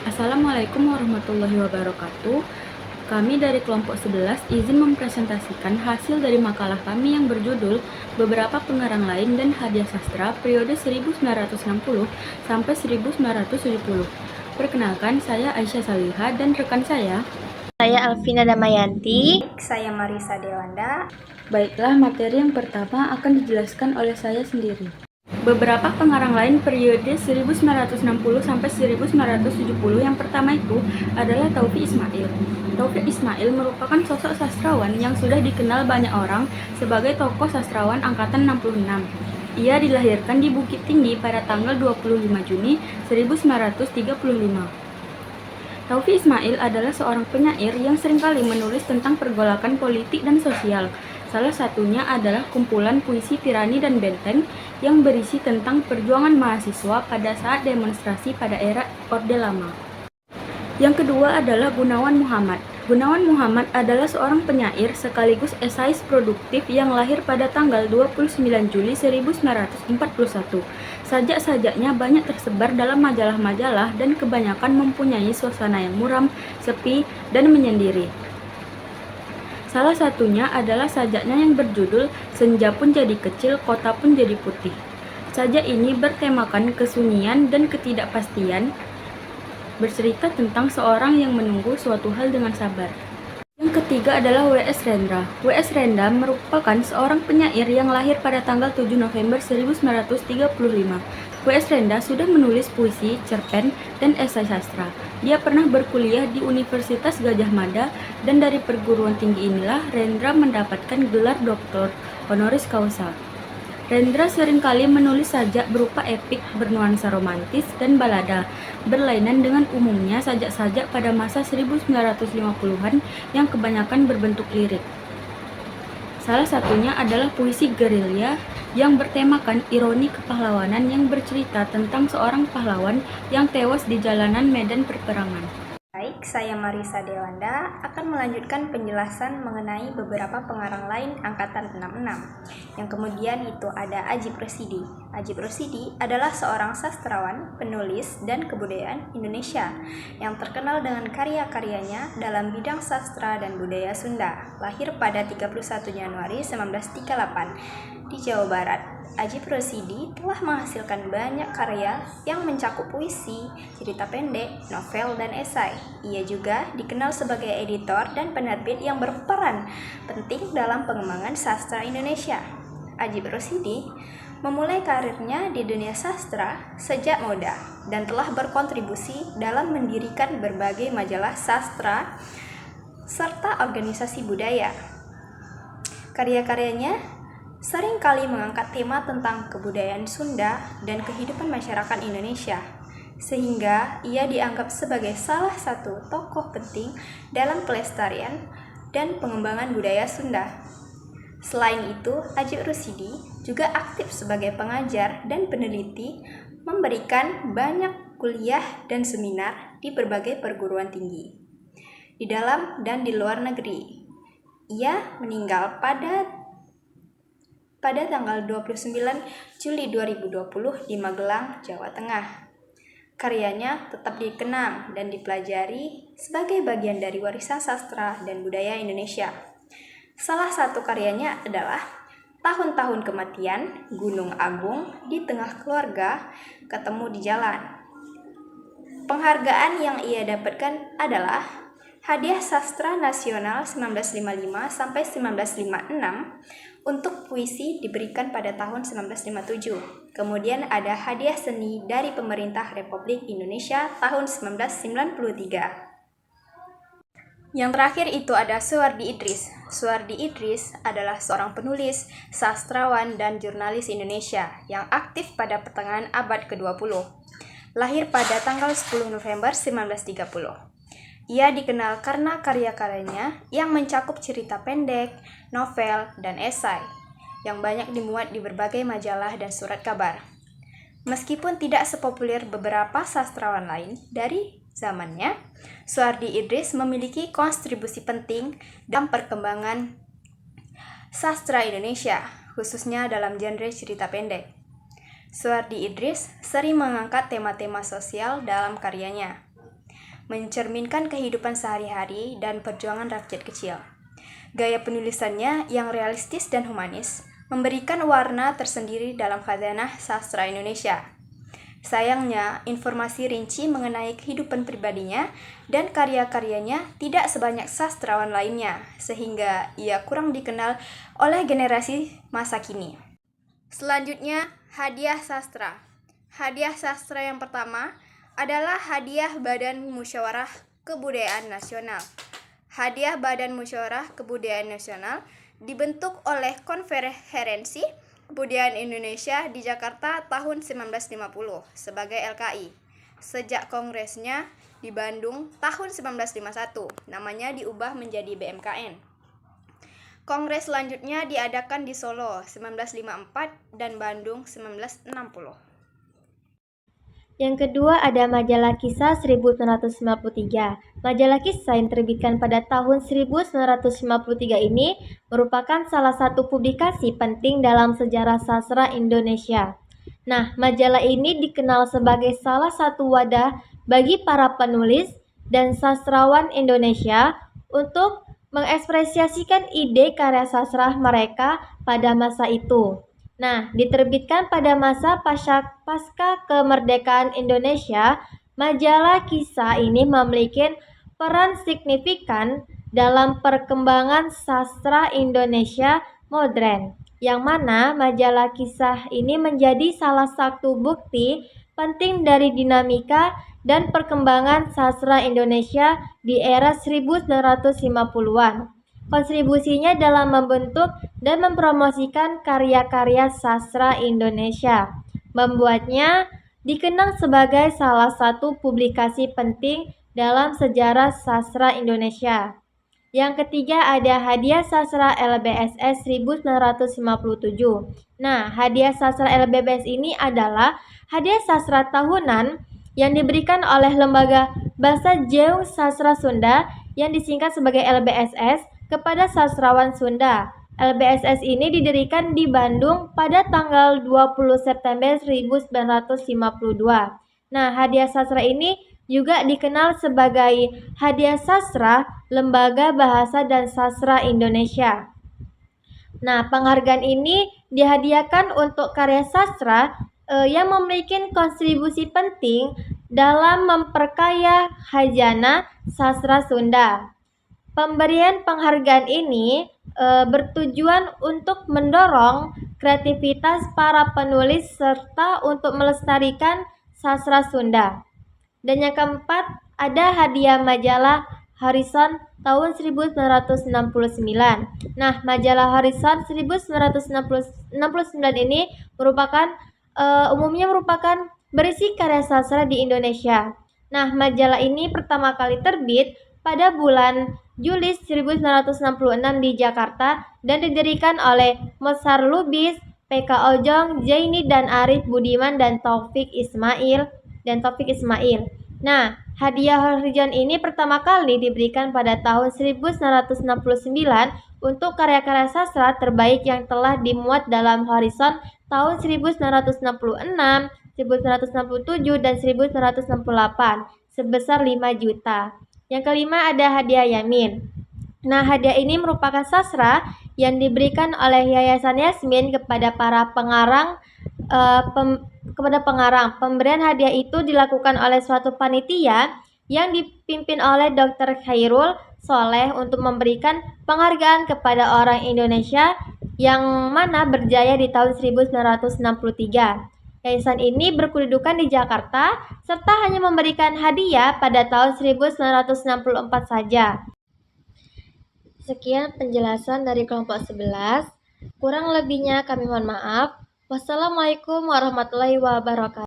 Assalamualaikum warahmatullahi wabarakatuh. Kami dari kelompok 11 izin mempresentasikan hasil dari makalah kami yang berjudul Beberapa Pengarang Lain dan Hadiah Sastra periode 1960 sampai 1970. Perkenalkan, saya Aisyah Saliha dan rekan saya. Saya Alvina Damayanti. Saya Marisa Dewanda. Baiklah, materi yang pertama akan dijelaskan oleh saya sendiri. Beberapa pengarang lain periode 1960 sampai 1970 yang pertama itu adalah Taufiq Ismail. Taufiq Ismail merupakan sosok sastrawan yang sudah dikenal banyak orang sebagai tokoh sastrawan angkatan 66. Ia dilahirkan di Bukit Tinggi pada tanggal 25 Juni 1935. Taufiq Ismail adalah seorang penyair yang seringkali menulis tentang pergolakan politik dan sosial. Salah satunya adalah kumpulan puisi Tirani dan Benteng yang berisi tentang perjuangan mahasiswa pada saat demonstrasi pada era Orde Lama. Yang kedua adalah Gunawan Muhammad. Gunawan Muhammad adalah seorang penyair sekaligus esais produktif yang lahir pada tanggal 29 Juli 1941. Sajak-sajaknya banyak tersebar dalam majalah-majalah dan kebanyakan mempunyai suasana yang muram, sepi, dan menyendiri. Salah satunya adalah sajaknya yang berjudul Senja Pun Jadi Kecil, Kota Pun Jadi Putih. Sajak ini bertemakan kesunyian dan ketidakpastian, bercerita tentang seorang yang menunggu suatu hal dengan sabar. Yang ketiga adalah W.S. Rendra. W.S. Rendra merupakan seorang penyair yang lahir pada tanggal 7 November 1935. W.S. Rendra sudah menulis puisi, cerpen, dan esai sastra. Dia pernah berkuliah di Universitas Gadjah Mada, dan dari perguruan tinggi inilah Rendra mendapatkan gelar doktor honoris causa. Rendra seringkali menulis sajak berupa epik bernuansa romantis dan balada, berlainan dengan umumnya sajak-sajak pada masa 1950-an yang kebanyakan berbentuk lirik. Salah satunya adalah puisi gerilya yang bertemakan ironi kepahlawanan yang bercerita tentang seorang pahlawan yang tewas di jalanan medan perperangan. Baik, saya Marisa Dewanda akan melanjutkan penjelasan mengenai beberapa pengarang lain angkatan 66. Yang kemudian itu ada Adjie Rosidi. Adjie Rosidi adalah seorang sastrawan, penulis, dan kebudayaan Indonesia yang terkenal dengan karya-karyanya dalam bidang sastra dan budaya Sunda. Lahir pada 31 Januari 1938 di Jawa Barat. Adjie Rosidi telah menghasilkan banyak karya yang mencakup puisi, cerita pendek, novel, dan esai. Ia juga dikenal sebagai editor dan penerbit yang berperan penting dalam pengembangan sastra Indonesia. Adjie Rosidi memulai karirnya di dunia sastra sejak muda dan telah berkontribusi dalam mendirikan berbagai majalah sastra serta organisasi budaya. Karya-karyanya sering kali mengangkat tema tentang kebudayaan Sunda dan kehidupan masyarakat Indonesia, sehingga ia dianggap sebagai salah satu tokoh penting dalam pelestarian dan pengembangan budaya Sunda. Selain itu, Adjie Rosidi juga aktif sebagai pengajar dan peneliti, memberikan banyak kuliah dan seminar di berbagai perguruan tinggi, di dalam dan di luar negeri. Ia meninggal pada tanggal 29 Juli 2020 di Magelang, Jawa Tengah. Karyanya tetap dikenang dan dipelajari sebagai bagian dari warisan sastra dan budaya Indonesia. Salah satu karyanya adalah Tahun-Tahun Kematian, Gunung Agung di Tengah Keluarga, Ketemu di Jalan. Penghargaan yang ia dapatkan adalah Hadiah Sastra Nasional 1955 sampai 1956 untuk puisi diberikan pada tahun 1957. Kemudian ada Hadiah Seni dari Pemerintah Republik Indonesia tahun 1993. Yang terakhir itu ada Suwardi Idris. Suwardi Idris adalah seorang penulis, sastrawan, dan jurnalis Indonesia yang aktif pada pertengahan abad ke-20. Lahir pada tanggal 10 November 1930. Ia dikenal karena karya-karyanya yang mencakup cerita pendek, novel, dan esai yang banyak dimuat di berbagai majalah dan surat kabar. Meskipun tidak sepopuler beberapa sastrawan lain dari zamannya, Suwardi Idris memiliki kontribusi penting dalam perkembangan sastra Indonesia, khususnya dalam genre cerita pendek. Suwardi Idris sering mengangkat tema-tema sosial dalam karyanya. mencerminkan kehidupan sehari-hari dan perjuangan rakyat kecil. Gaya penulisannya yang realistis dan humanis memberikan warna tersendiri dalam khazanah sastra Indonesia. Sayangnya, informasi rinci mengenai kehidupan pribadinya dan karya-karyanya tidak sebanyak sastrawan lainnya, sehingga ia kurang dikenal oleh generasi masa kini. Selanjutnya, hadiah sastra. Hadiah sastra yang pertama adalah Hadiah Badan Musyawarah Kebudayaan Nasional. Hadiah Badan Musyawarah Kebudayaan Nasional dibentuk oleh Konferensi Kebudayaan Indonesia di Jakarta tahun 1950 sebagai LKI. Sejak kongresnya di Bandung tahun 1951, namanya diubah menjadi BMKN. Kongres selanjutnya diadakan di Solo 1954 dan Bandung 1960. Yang kedua ada Majalah Kisah 1953. Majalah Kisah yang terbitkan pada tahun 1953 ini merupakan salah satu publikasi penting dalam sejarah sastra Indonesia. Nah, majalah ini dikenal sebagai salah satu wadah bagi para penulis dan sastrawan Indonesia untuk mengekspresiasikan ide karya sastra mereka pada masa itu. Nah, diterbitkan pada masa pasca kemerdekaan Indonesia, majalah Kisah ini memiliki peran signifikan dalam perkembangan sastra Indonesia modern, yang mana majalah Kisah ini menjadi salah satu bukti penting dari dinamika dan perkembangan sastra Indonesia di era 1950-an. Kontribusinya dalam membentuk dan mempromosikan karya-karya sastra Indonesia membuatnya dikenal sebagai salah satu publikasi penting dalam sejarah sastra Indonesia. Yang ketiga ada Hadiah Sastra LBSS 1957. Nah, Hadiah Sastra LBSS ini adalah hadiah sastra tahunan yang diberikan oleh Lembaga Basa Jauh Sastra Sunda yang disingkat sebagai LBSS kepada sastrawan Sunda. LBSS ini didirikan di Bandung pada tanggal 20 September 1952. Nah, hadiah sastra ini juga dikenal sebagai Hadiah Sastra Lembaga Bahasa dan Sastra Indonesia. Nah, penghargaan ini dihadiahkan untuk karya sastra yang memiliki kontribusi penting dalam memperkaya khazanah sastra Sunda. Pemberian penghargaan ini bertujuan untuk mendorong kreativitas para penulis serta untuk melestarikan sastra Sunda. Dan yang keempat ada hadiah majalah Horizon tahun 1969. Nah, majalah Horizon 1969 ini umumnya merupakan berisi karya sastra di Indonesia. Nah, majalah ini pertama kali terbit pada bulan Juli 1966 di Jakarta dan didirikan oleh Mochar Lubis, PK Ojong, Zaini dan Arif Budiman dan Taufik Ismail. Nah, hadiah Horizon ini pertama kali diberikan pada tahun 1969 untuk karya-karya sastra terbaik yang telah dimuat dalam Horizon tahun 1966, 1967 dan 1968 sebesar 5 juta. Yang kelima ada hadiah Yamin. Nah, hadiah ini merupakan sastra yang diberikan oleh Yayasan Yasmin kepada para pengarang. Pemberian hadiah itu dilakukan oleh suatu panitia yang dipimpin oleh Dr. Khairul Soleh untuk memberikan penghargaan kepada orang Indonesia yang mana berjaya di tahun 1963. Yayasan ini berkedudukan di Jakarta serta hanya memberikan hadiah pada tahun 1964 saja. Sekian penjelasan dari kelompok 11. Kurang lebihnya kami mohon maaf. Wassalamualaikum warahmatullahi wabarakatuh.